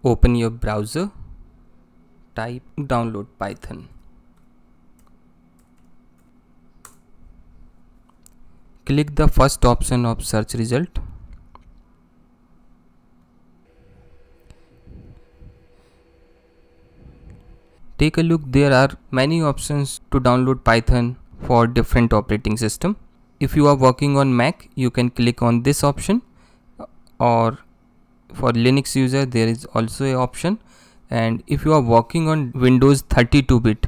Open your browser, type download Python. Click the first option of search result. Take a look, there are many options to download Python for different operating system. If you are working on Mac, you can click on this option, or for Linux user there is also a option, and if you are working on Windows 32-bit,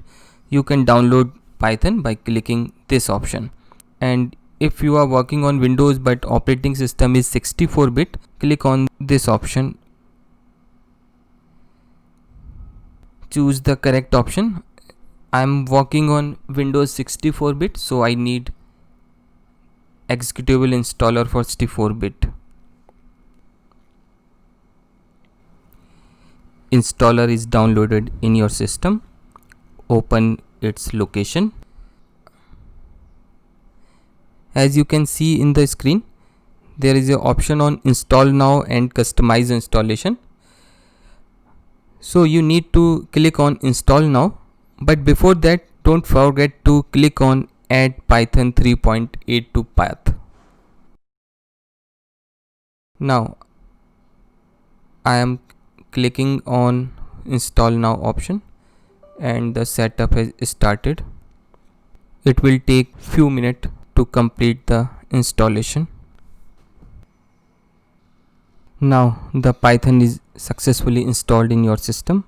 you can download Python by clicking this option. And if you are working on Windows but operating system is 64-bit, click on this option. Choose the correct option. I'm working on Windows 64-bit, so I need executable installer for 64-bit. Installer is downloaded in your system. Open its location. As you can see in the screen, there is an option on install now and customize installation. So you need to click on install now, but before that don't forget to click on add Python 3.8 to path. Now I am clicking on install now option and the setup has started. It will take few minutes to complete the installation. Now the Python is successfully installed in your system.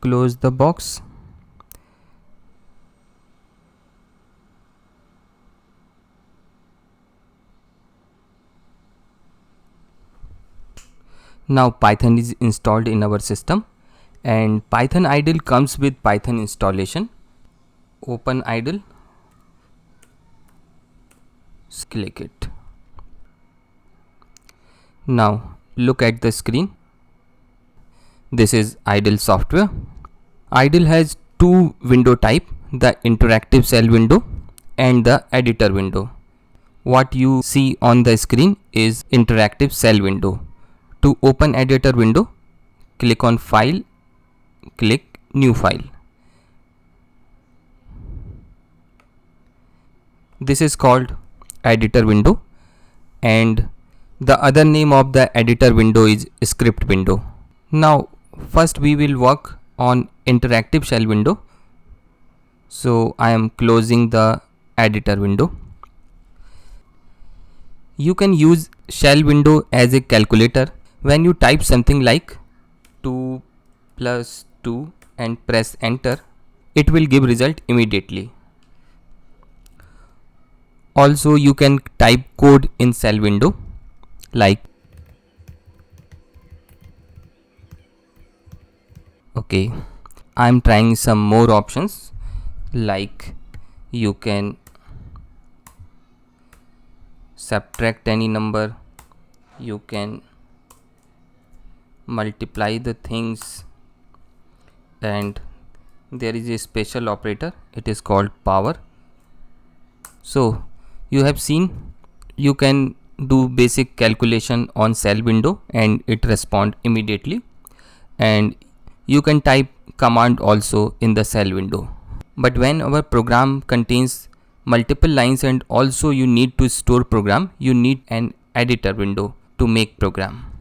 Close the box. Now Python is installed in our system, and Python idle comes with Python installation. Open idle, click it. Now look at the screen. This is idle software. Idle has two window type, the interactive shell window and the editor window. What you see on the screen is interactive shell window. To open editor window, click on file, click new file. This is called editor window, and the other name of the editor window is script window. Now first we will work on interactive shell window. So I am closing the editor window. You can use shell window as a calculator. When you type something like 2 plus 2 and press enter, it will give result immediately. Also you can type code in shell window like okay, I'm trying some more options, like you can subtract any number, you can multiply the things, and there is a special operator, it is called power. So you have seen, you can do basic calculation on shell window and it respond immediately, and you can type command also in the shell window. But when our program contains multiple lines and also you need to store program, you need an editor window to make program.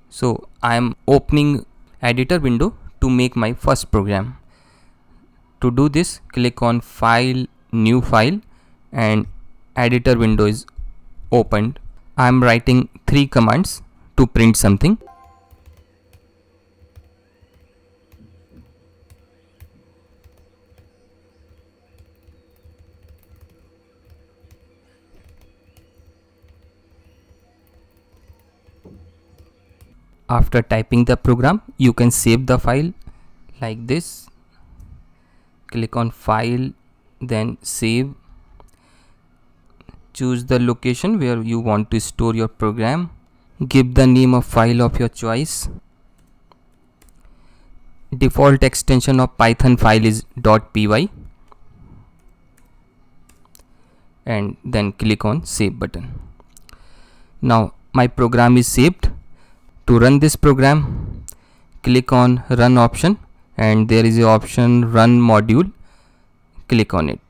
So I am opening editor window to make my first program. To do this, click on file, new file, and editor window is opened. I am writing 3 commands to print something. After typing the program, you can save the file like this. Click on file, then save. Choose the location where you want to store your program. Give the name of file of your choice. Default extension of Python file is .py, and then click on save button. Now my program is saved. To run this program, click on run option, and there is a option run module. Click on it.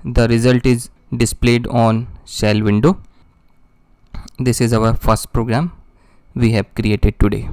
The result is displayed on shell window. This is our first program we have created today.